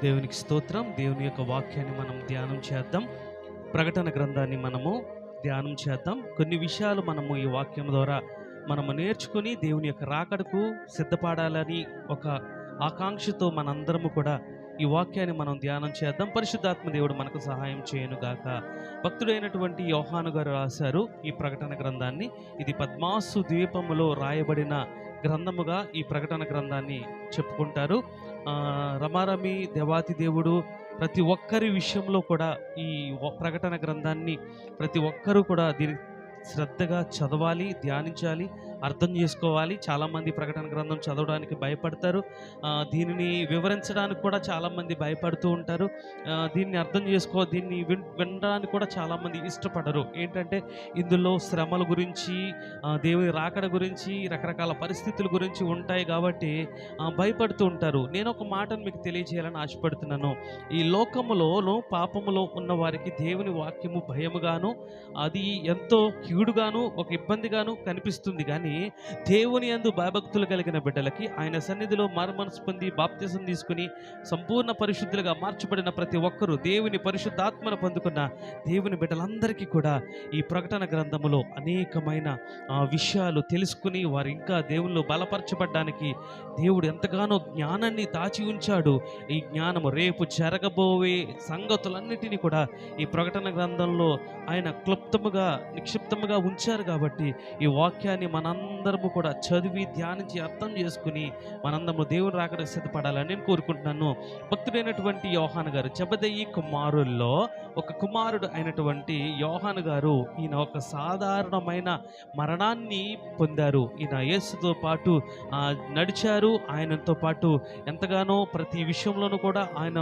దేవునికి స్తోత్రం. దేవుని యొక్క వాక్యాన్ని మనం ధ్యానం చేద్దాం. ప్రకటన గ్రంథాన్ని మనము ధ్యానం చేద్దాం. కొన్ని విషయాలు మనము ఈ వాక్యం ద్వారా మనము నేర్చుకుని దేవుని యొక్క రాకడకు సిద్ధపడాలని ఒక ఆకాంక్షతో మనందరము కూడా ఈ వాక్యాన్ని మనం ధ్యానం చేద్దాం. పరిశుద్ధాత్మ దేవుడు మనకు సహాయం చేయనుగాక. భక్తుడైనటువంటి యోహాను గారు రాశారు ఈ ప్రకటన గ్రంథాన్ని. ఇది పద్మాసు ద్వీపములో రాయబడిన గ్రంథముగా ఈ ప్రకటన గ్రంథాన్ని చెప్పుకుంటారు. రమారమి దేవాతి దేవుడు ప్రతి ఒక్కరి విషయంలో కూడా ఈ ప్రకటన గ్రంథాన్ని ప్రతి ఒక్కరూ కూడా దీని శ్రద్ధగా చదవాలి, ధ్యానించాలి, అర్థం చేసుకోవాలి. చాలామంది ప్రకటన గ్రంథం చదవడానికి భయపడతారు. దీనిని వివరించడానికి కూడా చాలామంది భయపడుతూ ఉంటారు. దీన్ని అర్థం దీన్ని వినడానికి కూడా చాలామంది ఇష్టపడరు. ఏంటంటే ఇందులో శ్రమల గురించి, దేవుని రాకడ గురించి, రకరకాల పరిస్థితుల గురించి ఉంటాయి కాబట్టి భయపడుతూ ఉంటారు. నేను ఒక మాటను మీకు తెలియజేయాలని ఆశపడుతున్నాను. ఈ లోకములోను పాపములో ఉన్న వారికి దేవుని వాక్యము భయముగాను, అది ఎంతో కీడుగాను, ఒక ఇబ్బందిగాను కనిపిస్తుంది. కానీ దేవుని యందు భయభక్తులు కలిగిన బిడ్డలకి, ఆయన సన్నిధిలో మారుమనసు పొంది బాప్తిసం తీసుకుని సంపూర్ణ పరిశుద్ధులుగా మార్చబడిన ప్రతి ఒక్కరూ, దేవుని పరిశుద్ధాత్మను పొందుకున్న దేవుని బిడ్డలందరికీ కూడా ఈ ప్రకటన గ్రంథములో అనేకమైన విషయాలు తెలుసుకుని వారు ఇంకా దేవుళ్ళు బలపరచబడ్డానికి దేవుడు ఎంతగానో జ్ఞానాన్ని దాచి ఉంచాడు. ఈ జ్ఞానము రేపు జరగబోయే సంగతులన్నిటినీ కూడా ఈ ప్రకటన గ్రంథంలో ఆయన క్లుప్తముగా నిక్షిప్తముగా ఉంచారు. కాబట్టి ఈ వాక్యాన్ని మనందరము కూడా చదివి ధ్యానించి అర్థం చేసుకుని మనందరము దేవుని రాకడ సిద్ధపడాలని నేను కోరుకుంటున్నాను. భక్తుడైనటువంటి యోహాను గారు, జెబెదయి కుమారుల్లో ఒక కుమారుడు అయినటువంటి యోహాను గారు, ఈయన ఒక సాధారణమైన మరణాన్ని పొందారు. ఈయన యేసుతో పాటు నడిచారు. ఆయనతో పాటు ఎంతగానో ప్రతి విషయంలోనూ కూడా ఆయన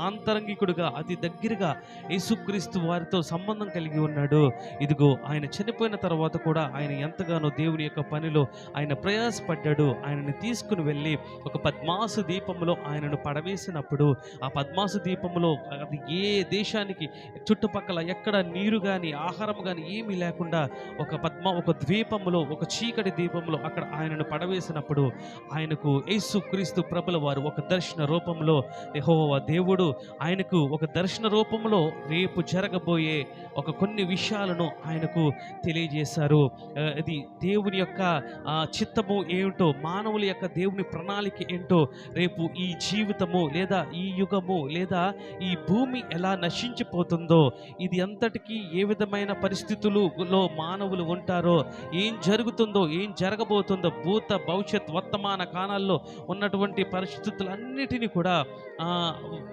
ఆంతరంగికుడుగా అతి దగ్గరగా యేసుక్రీస్తు వారితో సంబంధం కలిగి ఉన్నాడు. ఇదిగో ఆయన చనిపోయిన తర్వాత కూడా ఆయన ఎంతగానో దేవుని యొక్క పనిలో ఆయన ప్రయాసపడ్డాడు. ఆయనని తీసుకుని వెళ్ళి ఒక పద్మాసు దీపంలో ఆయనను పడవేసినప్పుడు, ఆ పద్మాసు దీపంలో అది ఏ దేశానికి చుట్టుపక్కల ఎక్కడ నీరు కానీ ఆహారం కానీ ఏమీ లేకుండా ఒక ద్వీపంలో, ఒక చీకటి దీపంలో అక్కడ ఆయనను పడవేసినప్పుడు ఆయనకు యేసుక్రీస్తు ప్రభుల వారు ఒక దర్శన రూపంలో, యెహోవా దేవుడు ఆయనకు ఒక దర్శన రూపంలో రేపు జరగబోయే కొన్ని విషయాలను ఆయనకు తెలియజేశారు. ఇది దేవుని యొక్క చిత్తము ఏమిటో, మానవుల యొక్క దేవుని ప్రణాళిక ఏంటో, రేపు ఈ జీవితము లేదా ఈ యుగము లేదా ఈ భూమి ఎలా నశించిపోతుందో, ఇది అంతటికీ ఏ విధమైన పరిస్థితులలో మానవులు ఉంటారో, ఏం జరుగుతుందో, ఏం జరగబోతుందో, భూత భవిష్యత్ వర్తమాన కాలాల్లో ఉన్నటువంటి పరిస్థితులన్నిటినీ కూడా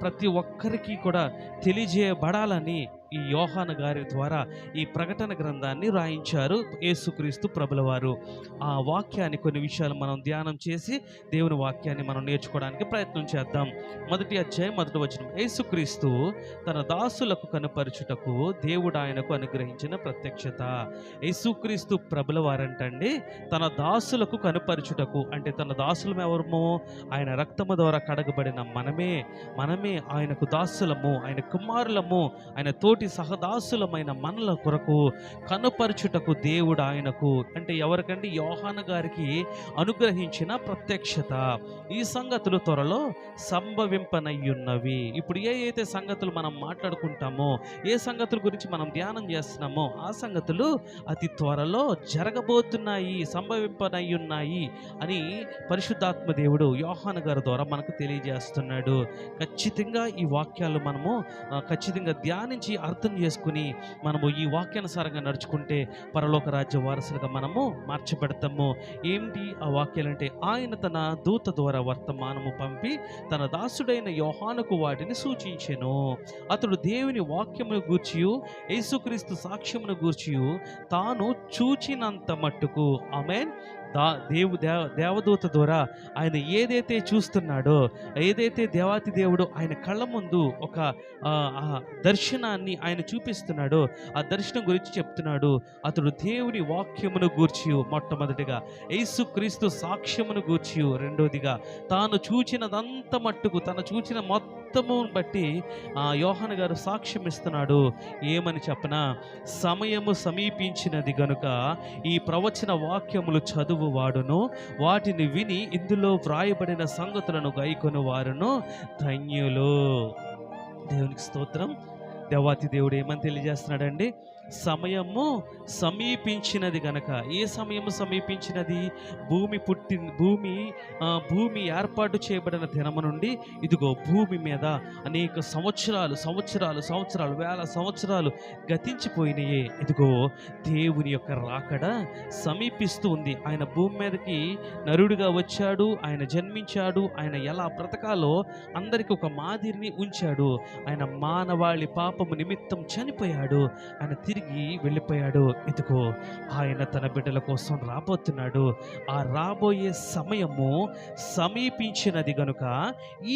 ప్రతి ఒక్కరికి కూడా తెలియజేయబడాలని ఈ యోహాను గారి ద్వారా ఈ ప్రకటన గ్రంథాన్ని రాయించారు యేసుక్రీస్తు ప్రభుల వారు. ఆ వాక్యాన్ని, కొన్ని విషయాలు మనం ధ్యానం చేసి దేవుని వాక్యాన్ని మనం నేర్చుకోవడానికి ప్రయత్నం చేద్దాం. మొదటి అధ్యాయం 1వ వచనం. యేసుక్రీస్తు తన దాసులకు కనుపరచుటకు దేవుడు ఆయనకు అనుగ్రహించిన ప్రత్యక్షత. యేసుక్రీస్తు ప్రభుల వారంటండి తన దాసులకు కనుపరచుటకు, అంటే తన దాసులం ఎవరమో, ఆయన రక్తము ద్వారా కడగబడిన మనమే ఆయనకు దాసులము, ఆయన కుమారులము, ఆయన తోటి సహదాసులమైన మనల కొరకు కనుపరచుటకు దేవుడు ఆయనకు, అంటే ఎవరికండి? యోహాను గారికి అనుగ్రహించిన ప్రత్యక్షత. ఈ సంగతులు త్వరలో సంభవింపనయ్యున్నవి. ఇప్పుడు ఏ సంగతులు మనం మాట్లాడుకుంటామో, ఏ సంగతుల గురించి మనం ధ్యానం చేస్తున్నామో, ఆ సంగతులు అతి త్వరలో జరగబోతున్నాయి, సంభవింపనయ్యున్నాయి అని పరిశుద్ధాత్మ దేవుడు యోహాను గారి ద్వారా మనకు తెలియజేస్తున్నాడు. ఖచ్చితంగా ఈ వాక్యాలు మనము ఖచ్చితంగా ధ్యానించి అర్థం చేసుకుని మనము ఈ వాక్యానుసారంగా నడుచుకుంటే పరలోక రాజ్య వారసులుగా మనము మార్చబడతాము. ఏంటి ఆ వాక్యాలంటే, ఆయన తన దూత ద్వారా వర్తమానము పంపి తన దాసుడైన యోహానుకు వాటిని సూచించెను. అతడు దేవుని వాక్యమును గూర్చియు యేసుక్రీస్తు సాక్ష్యమును గూర్చియు తాను చూచినంత మట్టుకు, ఆమేన్, దేవదూత ద్వారా ఆయన ఏదైతే చూస్తున్నాడో, ఏదైతే దేవాతి దేవుడు ఆయన కళ్ళ ముందు ఒక దర్శనాన్ని ఆయన చూపిస్తున్నాడో, ఆ దర్శనం గురించి చెప్తున్నాడు. అతడు దేవుని వాక్యమును గూర్చి మొట్టమొదటిగా, యేసుక్రీస్తు సాక్ష్యమును గూర్చి రెండోదిగా, తాను చూచినదంత మట్టుకు, తను చూచిన మొత్తము బట్టి యోహాను గారు సాక్ష్యం ఇస్తున్నాడు. ఏమని చెప్పనా? సమయము సమీపించినది గనుక ఈ ప్రవచన వాక్యములు చదువు చదువు వాడును, వాటిని విని ఇందులో వ్రాయబడిన సంగతులను గైకొని వారును ధన్యులు. దేవునికి స్తోత్రం. దేవాతి దేవుడు ఏమని తెలియజేస్తున్నాడండి? సమయము సమీపించినది గనక. ఏ సమయము సమీపించినది? భూమి ఏర్పాటు చేయబడిన దినము నుండి ఇదిగో భూమి మీద అనేక సంవత్సరాలు వేల సంవత్సరాలు గతించిపోయినాయి. ఇదిగో దేవుని యొక్క రాకడ సమీపిస్తూ ఉంది. ఆయన భూమి మీదకి నరుడిగా వచ్చాడు, ఆయన జన్మించాడు, ఆయన ఎలా బ్రతకాలో అందరికీ ఒక మాదిరిని ఉంచాడు. ఆయన మానవాళి పాపము నిమిత్తం చనిపోయాడు, ఆయన తిరిగి వెళ్ళిపోయాడు. ఇదిగో ఆయన తన బిడ్డల కోసం రాబోతున్నాడు. ఆ రాబోయే సమయము సమీపించినది గనుక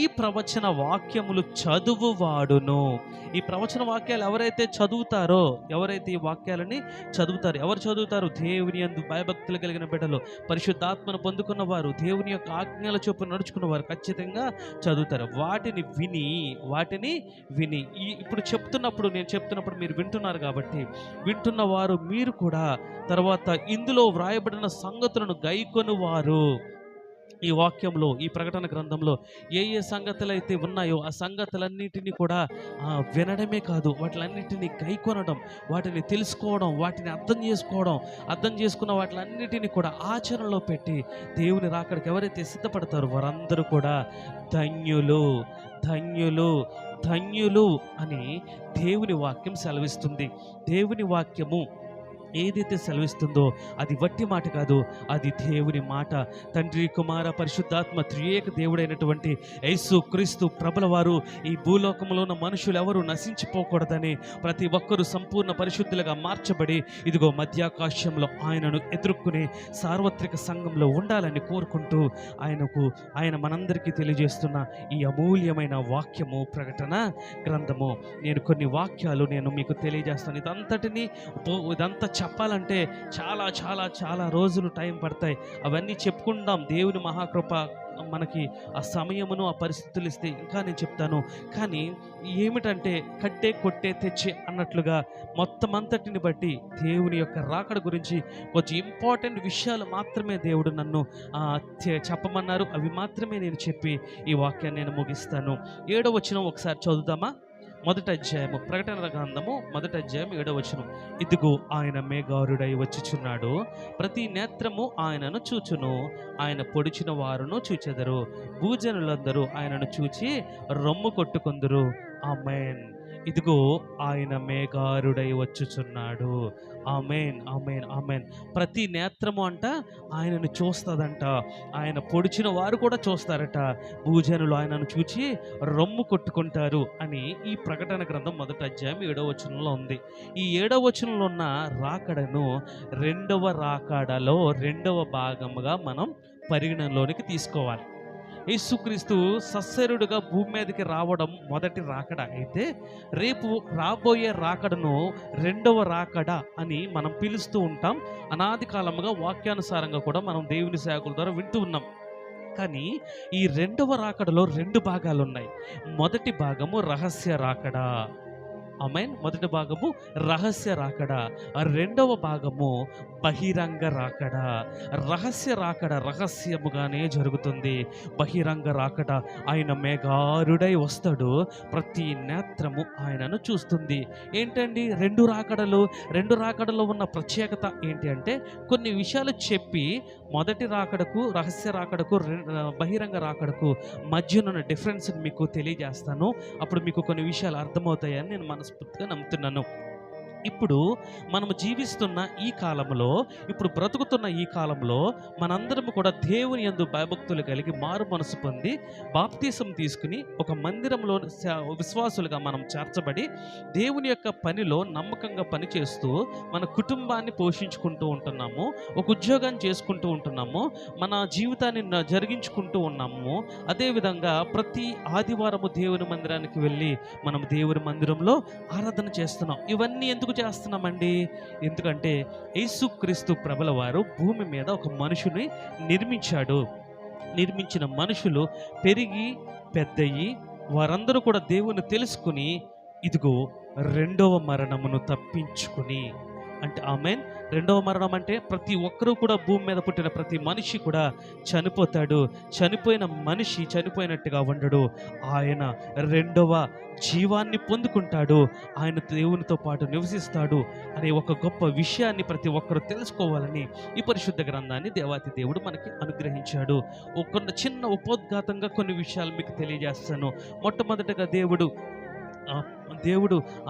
ఈ ప్రవచన వాక్యములు చదువువాడును. ఈ ప్రవచన వాక్యాలు ఎవరైతే చదువుతారో, ఎవరైతే ఈ వాక్యాలని చదువుతారు, ఎవరు చదువుతారు? దేవుని యందు భయభక్తులు కలిగిన బిడ్డలు, పరిశుద్ధాత్మను పొందుకున్న వారు, దేవుని యొక్క ఆజ్ఞల చొప్పున నడుచుకున్న వారు ఖచ్చితంగా చదువుతారు. వాటిని విని ఇప్పుడు నేను చెప్తున్నప్పుడు మీరు వింటున్నారు కాబట్టి, వింటున్న వారు మీరు కూడా తర్వాత ఇందులో వ్రాయబడిన సంగతులను గైకొని వారు. ఈ వాక్యంలో, ఈ ప్రకటన గ్రంథంలో ఏ సంగతులు అయితే ఉన్నాయో ఆ సంగతులన్నిటినీ కూడా వినడమే కాదు, వాటిలన్నిటినీ గైకొనడం, వాటిని తెలుసుకోవడం, వాటిని అర్థం చేసుకున్న వాటిలన్నిటినీ కూడా ఆచరణలో పెట్టి దేవుని రాకడికి ఎవరైతే సిద్ధపడతారో వారందరూ కూడా ధన్యులు అని దేవుని వాక్యం సెలవిస్తుంది. దేవుని వాక్యము ఏదైతే సెలవిస్తుందో అది వట్టి మాట కాదు, అది దేవుని మాట. తండ్రి, కుమార, పరిశుద్ధాత్మ త్రియేక దేవుడైనటువంటి యేసు క్రీస్తు ప్రభుల వారు ఈ భూలోకంలో ఉన్న మనుషులు ఎవరు నశించిపోకూడదని, ప్రతి ఒక్కరూ సంపూర్ణ పరిశుద్ధులుగా మార్చబడి ఇదిగో మధ్యాకాశంలో ఆయనను ఎదుర్కొనే సార్వత్రిక సంఘంలో ఉండాలని కోరుకుంటూ ఆయన మనందరికీ తెలియజేస్తున్న ఈ అమూల్యమైన వాక్యము ప్రకటన గ్రంథము. నేను కొన్ని వాక్యాలు మీకు తెలియజేస్తాను. ఇదంతా చెప్పాలంటే చాలా చాలా చాలా రోజులు టైం పడతాయి. అవన్నీ చెప్పుకుందాం. దేవుని మహాకృప మనకి ఆ సమయమును, ఆ పరిస్థితులు ఇస్తే ఇంకా నేను చెప్తాను. కానీ ఏమిటంటే కట్టే కొట్టే తెచ్చే అన్నట్లుగా మొత్తం అంతటిని బట్టి దేవుని యొక్క రాకడ గురించి కొంచెం ఇంపార్టెంట్ విషయాలు మాత్రమే దేవుడు నన్ను చెప్పమన్నారు. అవి మాత్రమే నేను చెప్పి ఈ వాక్యాన్ని నేను ముగిస్తాను. 7వ వచనం ఒకసారి చదువుదామా? మొదటి అధ్యాయము, ప్రకటన గ్రంథము 1వ అధ్యాయం 7వ వచనం. ఇదిగో ఆయన మేఘారుడై వచ్చుచున్నాడు, ప్రతి నేత్రము ఆయనను చూచును, ఆయన పొడిచిన వారును చూచెదరు, భూజనులందరూ ఆయనను చూచి రొమ్ము కొట్టుకొందురు. ఆమేన్. ఇదిగో ఆయన మేఘారుడై వచ్చుచున్నాడు. ఆమేన్, ఆమేన్, ఆమేన్. ప్రతి నేత్రము అంట ఆయనను చూస్తుందంట, ఆయన పొడిచిన వారు కూడా చూస్తారట, భూజనులు ఆయనను చూచి రొమ్ము కొట్టుకుంటారు అని ఈ ప్రకటన గ్రంథం 1వ అధ్యాయం 7వ వచనంలో ఉంది. ఈ 7వ వచనంలో ఉన్న రాకడను 2వ రాకడలో 2వ భాగముగా మనం పరిగణనలోనికి తీసుకోవాలి. యేసుక్రీస్తు సశరీరుడుగా భూమి మీదకి రావడం మొదటి రాకడ అయితే, రేపు రాబోయే రాకడను 2వ రాకడ అని మనం పిలుస్తూ ఉంటాం. అనాది కాలముగా వాక్యానుసారంగా కూడా మనం దేవుని సేవకుల ద్వారా వింటూ ఉన్నాం. కానీ ఈ 2వ రాకడలో 2 భాగాలు ఉన్నాయి. మొదటి భాగము రహస్య రాకడ. ఆమేన్. మొదటి భాగము రహస్య రాకడ, 2వ భాగము బహిరంగ రాకడ. రహస్య రాకడ రహస్యముగానే జరుగుతుంది. బహిరంగ రాకడ ఆయన మేఘారుడై వస్తాడు, ప్రతి నేత్రము ఆయనను చూస్తుంది. ఏంటండి 2 రాకడలో ఉన్న ప్రత్యేకత ఏంటి అంటే, కొన్ని విషయాలు చెప్పి మొదటి రాకడకు, రహస్య రాకడకు, బహిరంగ రాకడకు మధ్యనున్న డిఫరెన్స్ మీకు తెలియజేస్తాను. అప్పుడు మీకు కొన్ని విషయాలు అర్థమవుతాయని నేను మనస్ఫూర్తిగా నమ్ముతున్నాను. ఇప్పుడు మనము జీవిస్తున్న ఈ కాలంలో, ఇప్పుడు బ్రతుకుతున్న ఈ కాలంలో మనందరం కూడా దేవుని యందు భయభక్తులు కలిగి మారు మనసు పొంది బాప్తీసం తీసుకుని ఒక మందిరంలో విశ్వాసులుగా మనం చేర్చబడి దేవుని యొక్క పనిలో నమ్మకంగా పనిచేస్తూ మన కుటుంబాన్ని పోషించుకుంటూ ఉంటున్నాము, ఒక ఉద్యోగాన్ని చేసుకుంటూ ఉంటున్నాము, మన జీవితాన్ని జరిగించుకుంటూ ఉన్నాము. అదేవిధంగా ప్రతి ఆదివారము దేవుని మందిరానికి వెళ్ళి మనం దేవుని మందిరంలో ఆరాధన చేస్తున్నాం. ఇవన్నీ ఎందుకు చేస్తున్నామండి? ఎందుకంటే యేసుక్రీస్తు ప్రభుల వారు భూమి మీద ఒక మనుషుని నిర్మించిన మనుషులు పెరిగి పెద్దయి వారందరూ కూడా దేవుని తెలుసుకుని ఇదిగో 2వ మరణమును తప్పించుకుని, అంటే ఆమేన్, రెండవ మరణం అంటే ప్రతి ఒక్కరూ కూడా భూమి మీద పుట్టిన ప్రతి మనిషి కూడా చనిపోతాడు. చనిపోయిన మనిషి చనిపోయినట్టుగా ఉండడు. ఆయన రెండవ జీవాన్ని పొందుకుంటాడు. ఆయన దేవునితో పాటు నివసిస్తాడు అనే ఒక గొప్ప విషయాన్ని ప్రతి ఒక్కరూ తెలుసుకోవాలని ఈ పరిశుద్ధ గ్రంథాన్ని దేవాతి దేవుడు మనకి అనుగ్రహించాడు. కొన్ని చిన్న ఉపోద్ఘాతంగా కొన్ని విషయాలు మీకు తెలియజేస్తాను. మొట్టమొదటగా దేవుడు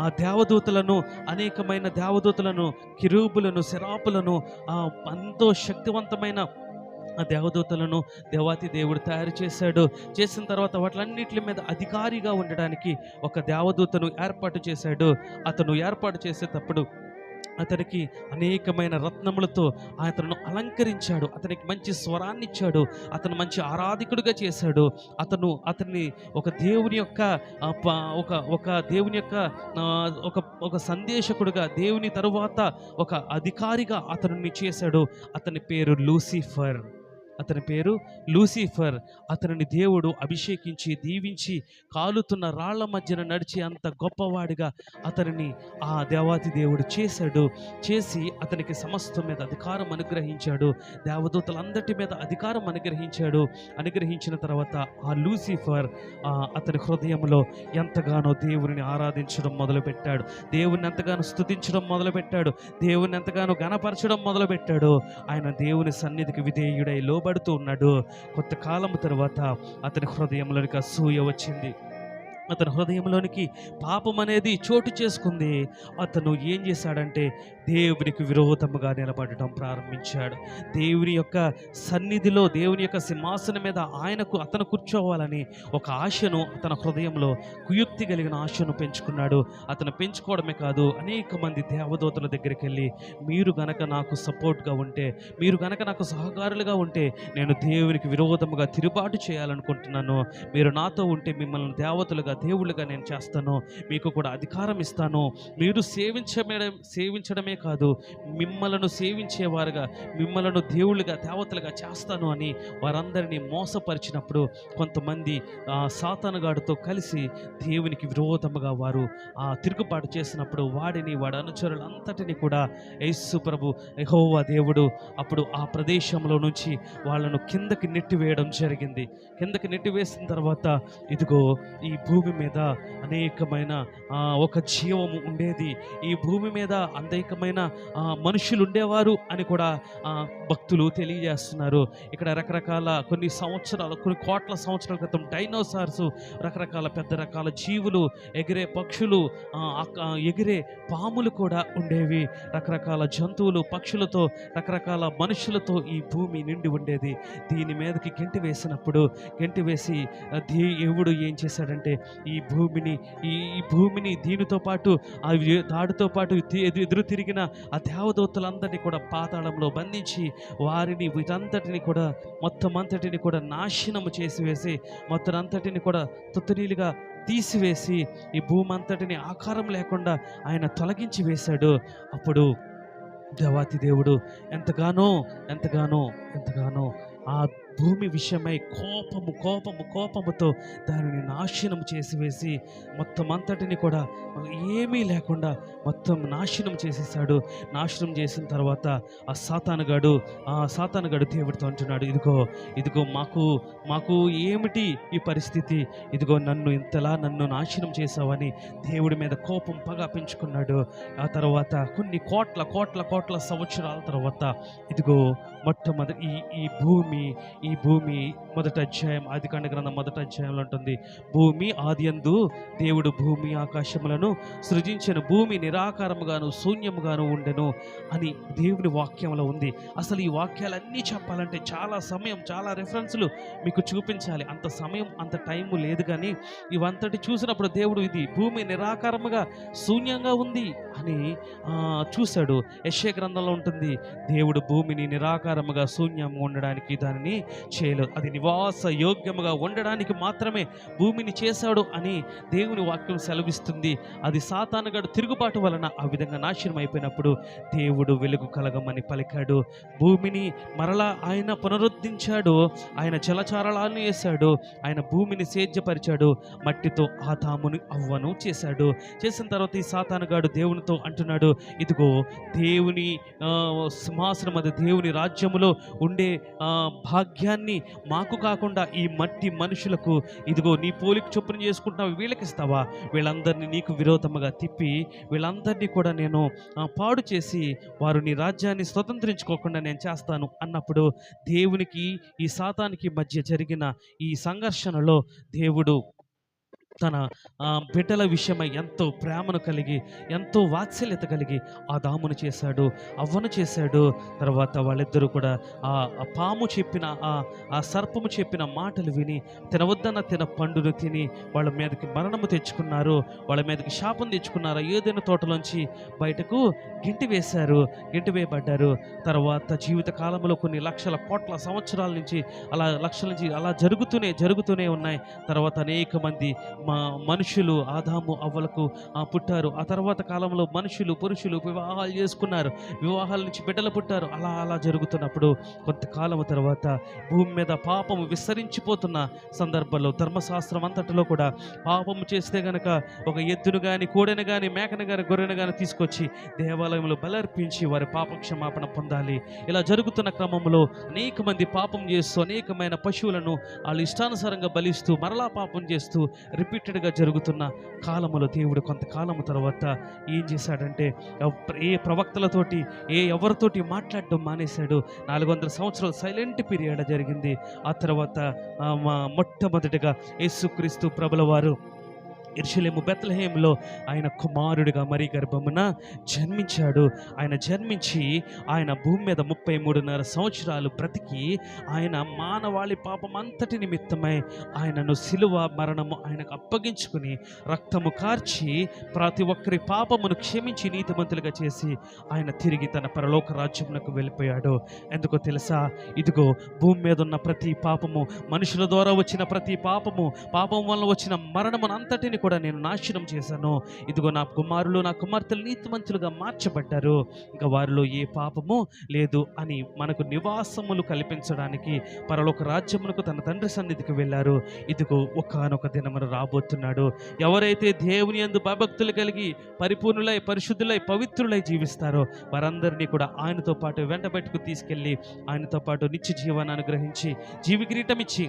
ఆ దేవదూతలను, అనేకమైన దేవదూతలను, కిరూబులను, సెరాపులను, ఎంతో శక్తివంతమైన ఆ దేవదూతలను దేవాతి దేవుడు తయారు చేశాడు. చేసిన తర్వాత వాటిలన్నిటి మీద అధికారిగా ఉండడానికి ఒక దేవదూతను ఏర్పాటు చేశాడు. అతను ఏర్పాటు చేసేటప్పుడు అతనికి అనేకమైన రత్నములతో అతను అలంకరించాడు. అతనికి మంచి స్వరాన్ని ఇచ్చాడు. అతను మంచి ఆరాధికుడిగా చేశాడు. అతన్ని ఒక దేవుని యొక్క ఒక దేవుని యొక్క ఒక సందేశకుడిగా, దేవుని తరువాత ఒక అధికారిగా అతనిని చేశాడు. అతని పేరు లూసిఫర్. అతనిని దేవుడు అభిషేకించి దీవించి కాలుతున్న రాళ్ల మధ్యన నడిచి అంత గొప్పవాడిగా అతనిని ఆ దేవాతి దేవుడు చేసి అతనికి సమస్తం మీద అధికారం అనుగ్రహించాడు. దేవదూతలందరి మీద అధికారం అనుగ్రహించిన తర్వాత ఆ లూసిఫర్ అతని హృదయంలో ఎంతగానో దేవుని ఆరాధించడం మొదలుపెట్టాడు. దేవుని ఎంతగానో స్తుతించడం మొదలుపెట్టాడు. దేవుని ఎంతగానో గణపరచడం మొదలుపెట్టాడు. ఆయన దేవుని సన్నిధికి విధేయుడై లోబడుతూ ఉన్నాడు. కొంతకాలం తర్వాత అతని హృదయంలోనికి అసూయ వచ్చింది. అతని హృదయంలోనికి పాపం అనేది చోటు చేసుకుంది. అతను ఏం చేశాడంటే దేవునికి విరోధముగా నిలబడటం ప్రారంభించాడు. దేవుని యొక్క సన్నిధిలో, దేవుని యొక్క సింహాసనం మీద అతను కూర్చోవాలని ఒక ఆశను అతని హృదయంలో, కుయుక్తి కలిగిన ఆశను పెంచుకున్నాడు. అతను పెంచుకోవడమే కాదు, అనేక మంది దేవదూతల దగ్గరికి వెళ్ళి, మీరు గనక నాకు సపోర్ట్గా ఉంటే, మీరు గనక నాకు సహకారులుగా ఉంటే, నేను దేవునికి విరోధముగా తిరుగుబాటు చేయాలనుకుంటున్నాను. మీరు నాతో ఉంటే మిమ్మల్ని దేవతలుగా, దేవుళ్ళుగా నేను చేస్తాను. మీకు కూడా అధికారం ఇస్తాను. మీరు సేవించడమే కాదు, మిమ్మలను సేవించేవారుగా, మిమ్మలను దేవుళ్ళుగా, దేవతలుగా చేస్తాను అని వారందరినీ మోసపరిచినప్పుడు కొంతమంది సాతానుగాడితో కలిసి దేవునికి విరోధముగా వారు తిరుగుబాటు చేసినప్పుడు వాడి అనుచరులంతటిని కూడా యేసు ప్రభు యెహోవా దేవుడు అప్పుడు ఆ ప్రదేశంలో నుంచి వాళ్ళను కిందకి నెట్టివేయడం జరిగింది. కిందకి నెట్టివేసిన తర్వాత ఇదిగో ఈ భూమి మీద అనేకమైన ఒక జీవము ఉండేది. ఈ భూమి మీద అనేకమైన మనుషులు ఉండేవారు అని కూడా భక్తులు తెలియజేస్తున్నారు. ఇక్కడ కొన్ని కోట్ల సంవత్సరాల క్రితం డైనోసార్స్, రకరకాల పెద్ద రకాల జీవులు, ఎగిరే పక్షులు, ఎగిరే పాములు కూడా ఉండేవి. రకరకాల జంతువులు, పక్షులతో, రకరకాల మనుషులతో ఈ భూమి నిండి ఉండేది. దీని మీదకి గెంటి వేసి దేవుడు ఏం చేశాడంటే ఈ భూమిని దీనితో పాటు దాడితో పాటు ఎదురు తిరిగిన ఆ దేవదూతలందరినీ కూడా పాతాళంలో బంధించి వీటంతటిని కూడా మొత్తం అంతటిని కూడా నాశనము చేసివేసి, మొత్తం అంతటిని కూడా తుత్తనీలుగా తీసివేసి ఈ భూమి అంతటిని ఆకారం లేకుండా ఆయన తొలగించి వేశాడు. అప్పుడు దేవాతి దేవుడు ఎంతగానో ఆ భూమి విషయమై కోపముతో దానిని నాశనం చేసివేసి మొత్తం అంతటిని కూడా ఏమీ లేకుండా మొత్తం నాశనం చేసేసాడు. నాశనం చేసిన తర్వాత ఆ సాతానుగాడు దేవుడితో అంటున్నాడు, ఇదిగో మాకు ఏమిటి ఈ పరిస్థితి, ఇదిగో నన్ను నాశనం చేసావని దేవుడి మీద కోపం పగ పెంచుకున్నాడు. ఆ తర్వాత కొన్ని కోట్ల సంవత్సరాల తర్వాత ఇదిగో మొట్టమొదటి ఈ భూమి మొదటి అధ్యాయం, ఆదికాండ గ్రంథం మొదటి అధ్యాయంలో ఉంటుంది, భూమి ఆదియందు దేవుడు భూమి ఆకాశములను సృజించిన, భూమి నిరాకారముగాను శూన్యముగాను ఉండెను అని దేవుని వాక్యంలో ఉంది. అసలు ఈ వాక్యాలన్నీ చెప్పాలంటే చాలా సమయం, చాలా రెఫరెన్స్లు మీకు చూపించాలి. అంత సమయం, అంత టైము లేదు. కానీ ఇవంతటి చూసినప్పుడు దేవుడు ఇది భూమి నిరాకారముగా శూన్యంగా ఉంది అని చూశాడు. యెషయా గ్రంథంలో ఉంటుంది, దేవుడు భూమిని నిరాకారముగా శూన్యంగా ఉండడానికి దానిని చేయలేదు. అది నివాస యోగ్యముగా ఉండడానికి మాత్రమే భూమిని చేశాడు అని దేవుని వాక్యం సెలవిస్తుంది. అది సాతానుగాడు తిరుగుబాటు వలన ఆ విధంగా నాశనం అయిపోయినప్పుడు దేవుడు వెలుగు కలగమని పలికాడు. భూమిని మరలా ఆయన పునరుద్ధరించాడు. ఆయన జలచారాలను వేశాడు. ఆయన భూమిని సేద్యపరిచాడు. మట్టితో ఆదామును అవ్వను చేశాడు. చేసిన తర్వాత ఈ సాతానుగాడు దేవునితో అంటున్నాడు, ఇదిగో దేవుని సింహాసనం అది దేవుని రాజ్యములో ఉండే భాగ్యాన్ని మాకు కాకుండా ఈ మట్టి మనుషులకు ఇదిగో నీ పోలిక చొప్పున చేసుకుంటున్నావు, వీళ్ళకి ఇస్తావా? వీళ్ళందరినీ నీకు విరోధముగా తిప్పి వీళ్ళందరినీ కూడా నేను పాడు చేసి వారు నీ రాజ్యాన్ని స్వతంత్రించుకోకుండా నేను చేస్తాను అన్నప్పుడు దేవునికి ఈ సాతానికి మధ్య జరిగిన ఈ సంఘర్షణలో దేవుడు తన బిడ్డల విషయమై ఎంతో ప్రేమను కలిగి ఎంతో వాత్సల్యత కలిగి ఆదామును చేశాడు, అవ్వను చేశాడు. తర్వాత వాళ్ళిద్దరూ కూడా ఆ పాము చెప్పిన ఆ సర్పము చెప్పిన మాటలు విని తినవద్దన్న తిన పండును తిని వాళ్ళ మీదకి మరణము తెచ్చుకున్నారు, వాళ్ళ మీదకి శాపం తెచ్చుకున్నారు. ఏదైనా తోటలోంచి బయటకు గింటి వేశారు, గింటి వేయబడ్డారు. తర్వాత జీవిత కాలంలో కొన్ని లక్షల కోట్ల సంవత్సరాల నుంచి లక్షల నుంచి అలా జరుగుతూనే ఉన్నాయి. తర్వాత అనేక మంది మనుషులు ఆదాము అవ్వలకు పుట్టారు. ఆ తర్వాత కాలంలో మనుషులు పురుషులు వివాహాలు చేసుకున్నారు, వివాహాల నుంచి బిడ్డలు పుట్టారు. అలా జరుగుతున్నప్పుడు కొంతకాలము తర్వాత భూమి మీద పాపము విస్తరించిపోతున్న సందర్భంలో ధర్మశాస్త్రం అంతటిలో కూడా పాపము చేస్తే గనక ఒక ఎద్దును కానీ కోడెను కానీ మేకను కానీ గొర్రెను కానీ తీసుకొచ్చి దేవాలయంలో బలర్పించి వారి పాప క్షమాపణ పొందాలి. ఇలా జరుగుతున్న క్రమంలో అనేక మంది పాపం చేస్తూ అనేకమైన పశువులను వాళ్ళు ఇష్టానుసారంగా బలిస్తూ మరలా పాపం చేస్తూ రిపీటెడ్గా జరుగుతున్న కాలములో దేవుడు కొంతకాలము తర్వాత ఏం చేశాడంటే ఏ ప్రవక్తలతోటి ఎవరితోటి మాట్లాడడం మానేశాడు. 400 సంవత్సరాలు సైలెంట్ పీరియడ్ జరిగింది. ఆ తర్వాత మొట్టమొదటిగా యేసుక్రీస్తు ప్రభుల వారు యెరూషలేము బెత్లెహేములో ఆయన కుమారుడిగా మరి గర్భమున జన్మించాడు. ఆయన జన్మించి ఆయన భూమి మీద 33.5 సంవత్సరాలు బ్రతికి ఆయన మానవాళి పాపం అంతటి నిమిత్తమై ఆయనను సిలువ మరణము ఆయనకు అప్పగించుకుని రక్తము కార్చి ప్రతి ఒక్కరి పాపమును క్షమించి నీతిమంతులుగా చేసి ఆయన తిరిగి తన పరలోక రాజ్యమునకు వెళ్ళిపోయాడు. ఎందుకో తెలుసా? ఇదిగో భూమి మీద ఉన్న ప్రతి పాపము, మనుషుల ద్వారా వచ్చిన ప్రతి పాపం వల్ల వచ్చిన మరణమును అంతటిని కూడా నేను నాశనం చేశాను. ఇదిగో నా కుమారులు నా కుమార్తెలు నీతిమంతులుగా మార్చబడ్డారు, ఇంకా వారిలో ఏ పాపము లేదు అని మనకు నివాసములు కల్పించడానికి పరలోక రాజ్యమునకు తన తండ్రి సన్నిధికి వెళ్ళారు. ఇదిగో ఒకానొక దినమున రాబోతున్నాడు. ఎవరైతే దేవుని యందు భయభక్తులు కలిగి పరిపూర్ణులై పరిశుద్ధులై పవిత్రులై జీవిస్తారో వారందరినీ కూడా ఆయనతో పాటు వెంటబెట్టుకు తీసుకెళ్ళి ఆయనతో పాటు నిత్య జీవాన్ని అనుగ్రహించి జీవి కిరీటం ఇచ్చి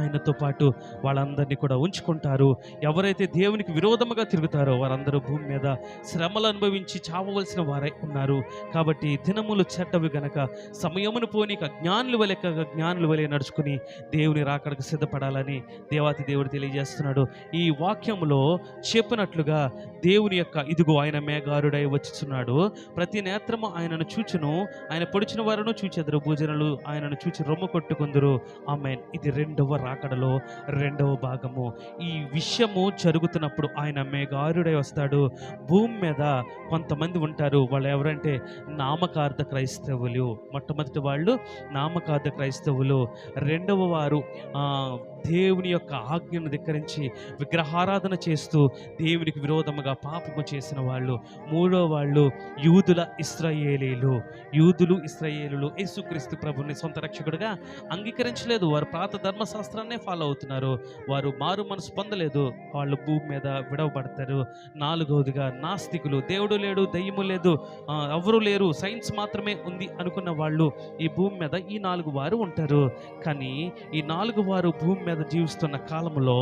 ఆయనతో పాటు వాళ్ళందరినీ కూడా ఉంచుకుంటారు. ఎవరైతే దేవునికి విరోధముగా తిరుగుతారో వారందరూ భూమి మీద శ్రమలు అనుభవించి చావవలసిన వారై ఉన్నారు. కాబట్టి దినములు చెడ్డవి గనక సమయమును పోనీక జ్ఞానుల వలె నడుచుకుని దేవుని రాకడకు సిద్ధపడాలని దేవాతి దేవుడు తెలియజేస్తున్నాడు. ఈ వాక్యములో చెప్పినట్లుగా దేవుని యొక్క ఇదిగో ఆయన మేఘారుడై వచ్చుచున్నాడు, ప్రతి నేత్రము ఆయనను చూచును, ఆయన పొడిచిన వారును చూచెదరు, భూజనులు ఆయనను చూచి రొమ్ము కొట్టుకుందరు. ఆమేన్. ఇది రెండవ రాకడలో రెండవ భాగము. ఈ విషయము జరుగుతున్నప్పుడు ఆయన మేఘారుడై వస్తాడు. భూమి మీద కొంతమంది ఉంటారు, వాళ్ళు ఎవరంటే నామకార్థ క్రైస్తవులు. మొట్టమొదటి వాళ్ళు నామకార్థ క్రైస్తవులు. రెండవ వారు దేవుని యొక్క ఆజ్ఞను ధిక్కరించి విగ్రహారాధన చేస్తూ దేవునికి విరోధముగా పాపము చేసిన వాళ్ళు. మూడో వాళ్ళు యూదులు ఇశ్రాయేలీలు యేసుక్రీస్తు ప్రభుని సొంత రక్షకుడిగా అంగీకరించలేదు. వారు పాత ధర్మశాస్త్రాన్నే ఫాలో అవుతున్నారు. వారు మారు మనసు పొందలేదు. వాళ్ళు భూమి మీద విడవబడతారు. నాలుగవదిగా నాస్తికులు, దేవుడు లేడు, దయ్యము లేదు, ఎవరు లేరు, సైన్స్ మాత్రమే ఉంది అనుకున్న వాళ్ళు ఈ భూమి మీద ఈ 4 వారు ఉంటారు. కానీ ఈ 4 వారు భూమి మీద జీవిస్తున్న కాలంలో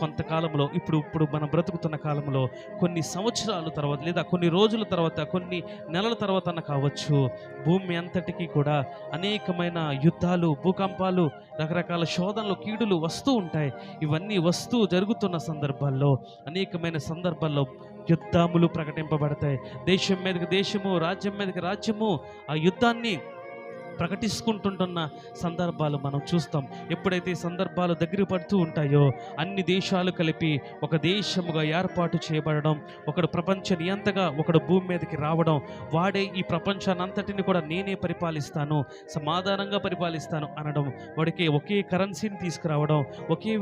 కొంతకాలంలో ఇప్పుడు మనం బ్రతుకుతున్న కాలంలో కొన్ని సంవత్సరాల తర్వాత లేదా కొన్ని రోజుల తర్వాత కొన్ని నెలల తర్వాత అన్న కావచ్చు, భూమి అంతటికీ కూడా అనేకమైన యుద్ధాలు, భూకంపాలు, రకరకాల శోధనలు, కీడులు వస్తూ ఉంటాయి. ఇవన్నీ జరుగుతున్న సందర్భాల్లో అనేకమైన సందర్భాల్లో యుద్ధములు ప్రకటింపబడతాయి. దేశం మీదకి దేశము, రాజ్యం మీదకి రాజ్యము ఆ యుద్ధాన్ని ప్రకటించుకుంటుంటున్న సందర్భాలు మనం చూస్తాం. ఎప్పుడైతే ఈ సందర్భాలు దగ్గర పడుతూ ఉంటాయో అన్ని దేశాలు కలిపి ఒక దేశముగా ఏర్పాటు చేయబడడం, ఒకడు ప్రపంచ నియంతగా ఒకడు భూమి మీదకి రావడం, వాడే ఈ ప్రపంచాన్ని అంతటిని కూడా నేనే పరిపాలిస్తాను, సమాధానంగా పరిపాలిస్తాను అనడం, వాడికి ఒకే కరెన్సీని తీసుకురావడం, ఒకే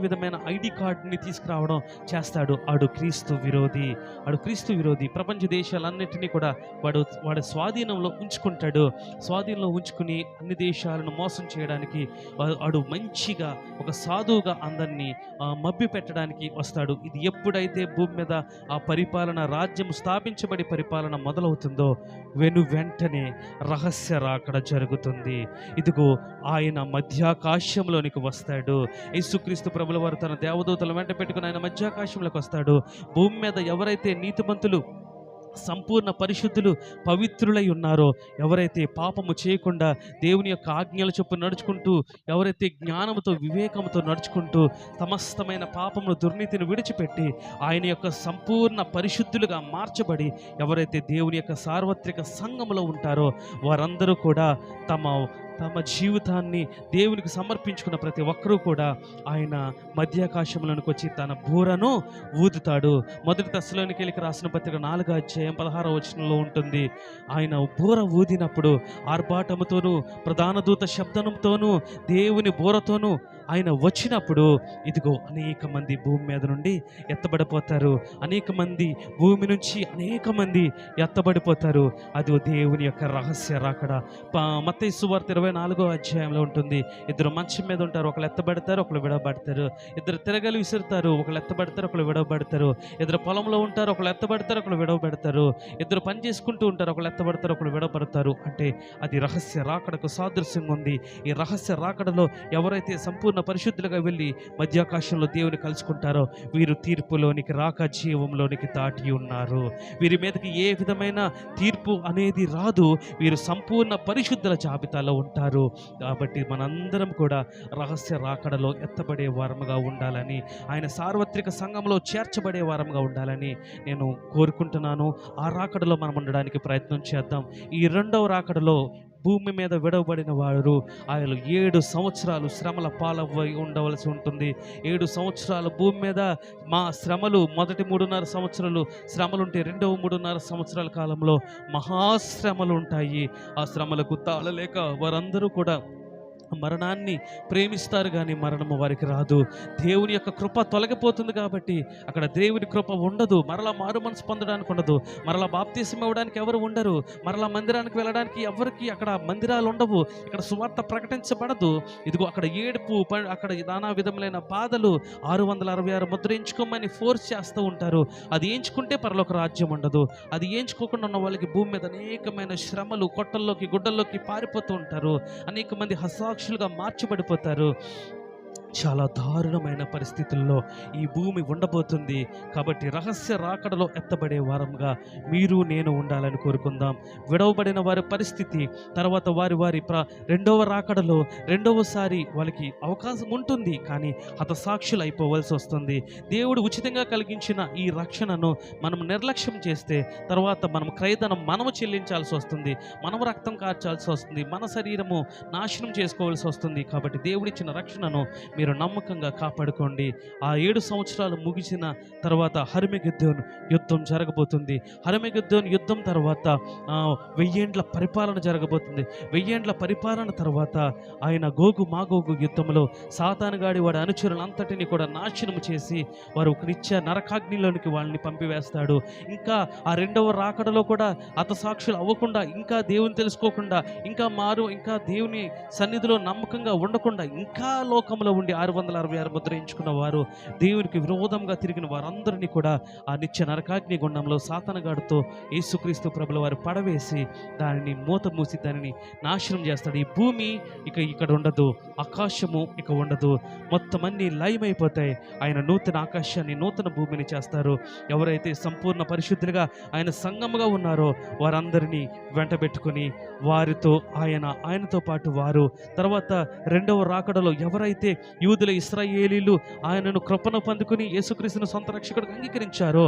విధమైన ఐడి కార్డుని తీసుకురావడం చేస్తాడు. ఆడు క్రీస్తు విరోధి. ప్రపంచ దేశాలన్నిటినీ కూడా వాడు స్వాధీనంలో ఉంచుకుంటాడు. స్వాధీనంలో ఉంచుకుని అన్ని దేశాలను మోసం చేయడానికి వాడు మంచిగా ఒక సాధువుగా అందరినీ మభ్య పెట్టడానికి వస్తాడు. ఇది ఎప్పుడైతే భూమి మీద ఆ పరిపాలన రాజ్యం స్థాపించబడి పరిపాలన మొదలవుతుందో వెంటనే రహస్య రాకడ జరుగుతుంది. ఇదిగో ఆయన మధ్యాకాశంలోనికి వస్తాడు. యేసుక్రీస్తు ప్రభుల వారు తన దేవదూతల వెంట పెట్టుకుని ఆయన మధ్యాకాశంలోకి వస్తాడు. భూమి మీద ఎవరైతే నీతిమంతులు, సంపూర్ణ పరిశుద్ధులు, పవిత్రులై ఉన్నారో, ఎవరైతే పాపము చేయకుండా దేవుని యొక్క ఆజ్ఞల చొప్పున నడుచుకుంటూ, ఎవరైతే జ్ఞానంతో వివేకంతో నడుచుకుంటూ సమస్తమైన పాపమును దుర్నీతిని విడిచిపెట్టి ఆయన యొక్క సంపూర్ణ పరిశుద్ధులుగా మార్చబడి ఎవరైతే దేవుని యొక్క సార్వత్రిక సంఘములో ఉంటారో వారందరూ కూడా తమ జీవితాన్ని దేవునికి సమర్పించుకున్న ప్రతి ఒక్కరూ కూడా ఆయన మధ్యాకాశంలోనికి వచ్చి తన బూరను ఊదుతాడు. మొదటి తెస్సలోనికీయులకు రాసిన పత్రిక 4వ అధ్యాయం 16వ వచనంలో ఉంటుంది. ఆయన బూర ఊదినప్పుడు ఆర్భాటముతోనూ ప్రధాన దూత శబ్దంతోనూ దేవుని బూరతోనూ ఆయన వచ్చినప్పుడు ఇదిగో అనేక మంది భూమి మీద నుండి ఎత్తబడిపోతారు. అనేక మంది భూమి నుంచి ఎత్తబడిపోతారు. అది దేవుని యొక్క రహస్య రాకడ. మత్తయి సువార్త 24వ అధ్యాయంలో ఉంటుంది. ఇద్దరు మంచం మీద ఉంటారు, ఒకళ్ళు ఎత్తబడతారు, ఒకళ్ళు విడవబడతారు. ఇద్దరు తిరగలి విసురుతారు, ఒకళ్ళు ఎత్తబడతారు, ఒకళ్ళు విడవబడతారు. ఇద్దరు పొలంలో ఉంటారు, ఒకళ్ళు ఎత్తబడతారు, ఒకళ్ళు విడవబడతారు. ఇద్దరు పని చేసుకుంటూ ఉంటారు, ఒకళ్ళు ఎత్తబడతారు, ఒకళ్ళు విడవబడతారు. అంటే అది రహస్య రాకడకు సాదృశ్యంగా ఉంది. ఈ రహస్య రాకడలో ఎవరైతే సంపూర్ణ పరిశుద్ధులుగా వెళ్ళి మధ్యాకాశంలో దేవుని కలుసుకుంటారో వీరు తీర్పులోనికి రాక జీవంలోనికి దాటి ఉన్నారు. వీరి మీదకి ఏ విధమైన తీర్పు అనేది రాదు. వీరు సంపూర్ణ పరిశుద్ధుల జాబితాలో ఉంటారు. కాబట్టి మనందరం కూడా రహస్య రాకడలో ఎత్తబడే వారముగా ఉండాలని, ఆయన సార్వత్రిక సంఘంలో చేర్చబడే వారముగా ఉండాలని నేను కోరుకుంటున్నాను. ఆ రాకడలో మనం ఉండడానికి ప్రయత్నం చేద్దాం. ఈ రెండవ రాకడలో భూమి మీద విడవబడిన వారు ఆయన 7 సంవత్సరాలు శ్రమల పాలవ్వై ఉండవలసి ఉంటుంది. 7 సంవత్సరాలు భూమి మీద మా శ్రమలు, మొదటి 3.5 సంవత్సరాలు శ్రమలుంటే రెండవ 3.5 సంవత్సరాల కాలంలో మహాశ్రమలు ఉంటాయి. ఆ శ్రమలకు తాళలేక వారందరూ కూడా మరణాన్ని ప్రేమిస్తారు, కానీ మరణము వారికి రాదు. దేవుని యొక్క కృప తొలగిపోతుంది కాబట్టి అక్కడ దేవుని కృప ఉండదు. మరలా మారు మనసు పొందడానికి ఉండదు. మరలా బాప్తీసం ఇవ్వడానికి ఎవరు ఉండరు. మరలా మందిరానికి వెళ్ళడానికి ఎవరికి అక్కడ మందిరాలు ఉండవు. ఇక్కడ సువార్త ప్రకటించబడదు. ఇదిగో అక్కడ ఏడుపు, అక్కడ నానా విధములైన బాధలు, 666 ముద్ర ఎంచుకోమని ఫోర్స్ చేస్తూ ఉంటారు. అది ఎంచుకుంటే పరలోక రాజ్యం ఉండదు. అది ఎంచుకోకుండా ఉన్న వాళ్ళకి భూమి మీద అనేకమైన శ్రమలు, కొట్టల్లోకి గుడ్డల్లోకి పారిపోతూ ఉంటారు. అనేక మంది హసాక్షులుగా మార్చబడిపోతారు. చాలా దారుణమైన పరిస్థితుల్లో ఈ భూమి ఉండబోతుంది. కాబట్టి రహస్య రాకడలో ఎత్తబడే వారంగా మీరు నేను ఉండాలని కోరుకుందాం. విడవబడిన వారి పరిస్థితి తర్వాత వారి రెండవ రాకడలో రెండవసారి వాళ్ళకి అవకాశం ఉంటుంది, కానీ హతసాక్షులు అయిపోవలసి వస్తుంది. దేవుడు ఉచితంగా కలిగించిన ఈ రక్షణను మనం నిర్లక్ష్యం చేస్తే తర్వాత మనం క్రయధనం మనము చెల్లించాల్సి వస్తుంది, మనం రక్తం కార్చాల్సి వస్తుంది, మన శరీరము నాశనం చేసుకోవాల్సి వస్తుంది. కాబట్టి దేవుడిచ్చిన రక్షణను మీరు నమ్మకంగా కాపాడుకోండి. ఆ 7 సంవత్సరాలు ముగిసిన తర్వాత హర్మగెద్దోను యుద్ధం జరగబోతుంది. హర్మగెద్దోను యుద్ధం తర్వాత 1000 ఏండ్ల పరిపాలన జరగబోతుంది. 1000 ఏండ్ల పరిపాలన తర్వాత ఆయన గోగు మాగోగు యుద్ధంలో సాతానుగాడి వాడి అనుచరులంతటిని కూడా నాశనం చేసి వారు ఒక నిత్య నరకాగ్నిలోనికి వాళ్ళని పంపివేస్తాడు. ఇంకా ఆ రెండవ రాకడలో కూడా హతసాక్షులు అవ్వకుండా, ఇంకా దేవుని తెలుసుకోకుండా, ఇంకా దేవుని సన్నిధిలో నమ్మకంగా ఉండకుండా, ఇంకా లోకంలో ఉండి 666 ముద్ర ఎంచుకున్న వారు, దేవునికి విరోధంగా తిరిగిన వారందరినీ కూడా ఆ నిత్య నరకాగ్ని గుండంలో సాతానుగాడితో యేసుక్రీస్తు ప్రభుల వారు పడవేసి దానిని మూత మూసి దానిని నాశనం చేస్తాడు. ఈ భూమి ఇక్కడ ఉండదు, ఆకాశము ఇక ఉండదు, మొత్తం అన్నీ లయమైపోతాయి. ఆయన నూతన ఆకాశాన్ని, నూతన భూమిని చేస్తారు. ఎవరైతే సంపూర్ణ పరిశుద్ధులుగా ఆయన సంఘముగా ఉన్నారో వారందరినీ వెంటబెట్టుకొని వారితో ఆయనతో పాటు వారు తర్వాత రెండవ రాకడలో ఎవరైతే యూదుల ఇశ్రాయేలీలు ఆయనను కృపను పొందుకుని యేసుక్రీస్తును సొంత రక్షకుడిగా అంగీకరించారో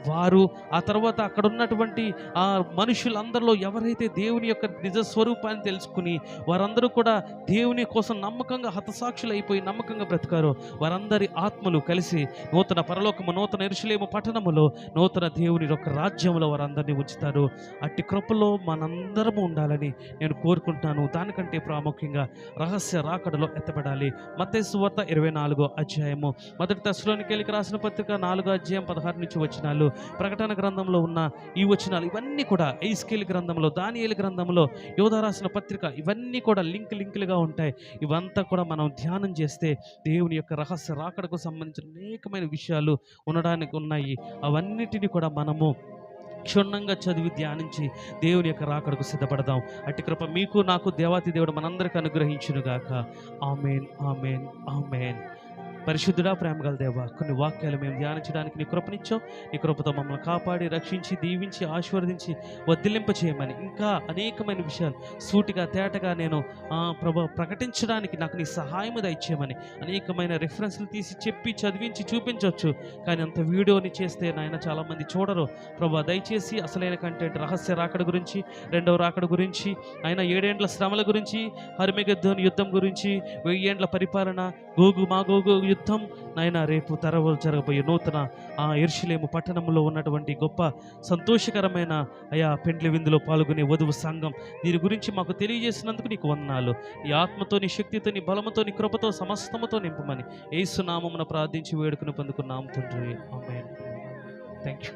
వారు ఆ తర్వాత అక్కడ ఉన్నటువంటి ఆ మనుషులందరిలో ఎవరైతే దేవుని యొక్క నిజ స్వరూపాన్ని తెలుసుకుని వారందరూ కూడా దేవుని కోసం నమ్మకంగా హతసాక్షులు అయిపోయి నమ్మకంగా బ్రతికారో వారందరి ఆత్మలు కలిసి నూతన పరలోకము నూతన యెరూషలేము పట్టణములో నూతన దేవుని యొక్క రాజ్యంలో వారందరినీ ఉంచుతారు. అట్టి కృపలో మనందరము ఉండాలని నేను కోరుకుంటున్నాను. దానికంటే ప్రాముఖ్యంగా రహస్య రాకడలో ఎత్తబడాలి. మత్తయి సువార్త 24వ అధ్యాయము, మొదటి తెస్సలోనికీయులకు రాసిన పత్రిక 4వ అధ్యాయం 16 నుంచి వచనాలు, ప్రకటన గ్రంథంలో ఉన్న ఈ వచనాలు ఇవన్నీ కూడా ఎహెజ్కేలు గ్రంథంలో, దానియేలు గ్రంథంలో, యోధా రాసిన పత్రిక ఇవన్నీ కూడా లింకులుగా ఉంటాయి. ఇవంతా కూడా మనం ధ్యానం చేస్తే దేవుని యొక్క రహస్య రాకడకు సంబంధించిన అనేకమైన విషయాలు ఉండడానికి ఉన్నాయి. అవన్నిటిని కూడా మనము క్షుణ్ణంగా చదివి ధ్యానించి దేవుని యొక్క రాకడకు సిద్ధపడదాం. అట్టి కృప మీకు నాకు దేవాతి దేవుడు మనందరికీ అనుగ్రహించునుగాక. ఆమేన్, ఆమేన్, ఆమేన్. పరిశుద్ధుడా, ప్రేమగల దేవా, కొన్ని వాక్యాలు మేము ధ్యానించడానికి నీ కృపనిచ్చావు. నీ కృపతో మమ్మల్ని కాపాడి రక్షించి దీవించి ఆశీర్వదించి వర్ధిల్లింప చేయమని ఇంకా అనేకమైన విషయాలు సూటిగా తేటగా నేను ప్రభు ప్రకటించడానికి నాకు నీ సహాయం దయచేయమని అనేకమైన రిఫరెన్స్లు తీసి చెప్పి చదివించి చూపించవచ్చు. కానీ అంత వీడియోని చేస్తే నాయన చాలామంది చూడరు. ప్రభు దయచేసి అసలైన కంటెంట్ రహస్య రాకడ గురించి, రెండవ రాకడ గురించి, ఆయన 7 ఏండ్ల శ్రమల గురించి, హర్మెగెద్దోను యుద్ధం గురించి, 1000 ఏండ్ల పరిపాలన, గోగు మాగోగు యుద్ధం, నాయన రేపు జరగబోయే నూతన యెరూషలేము పట్టణంలో ఉన్నటువంటి గొప్ప సంతోషకరమైన పెండ్లి విందులో పాల్గొనే వధువు సంఘం, దీని గురించి మాకు తెలియజేసినందుకు నీకు వందనాలు. నీ ఆత్మతో, నీ శక్తితో, నీ బలముతో, నీ కృపతో సమస్తముతో నింపమని యేసు నామమున ప్రార్థించి వేడుకను పొందుకున్నాము తండ్రి. ఆమేన్. Thank you.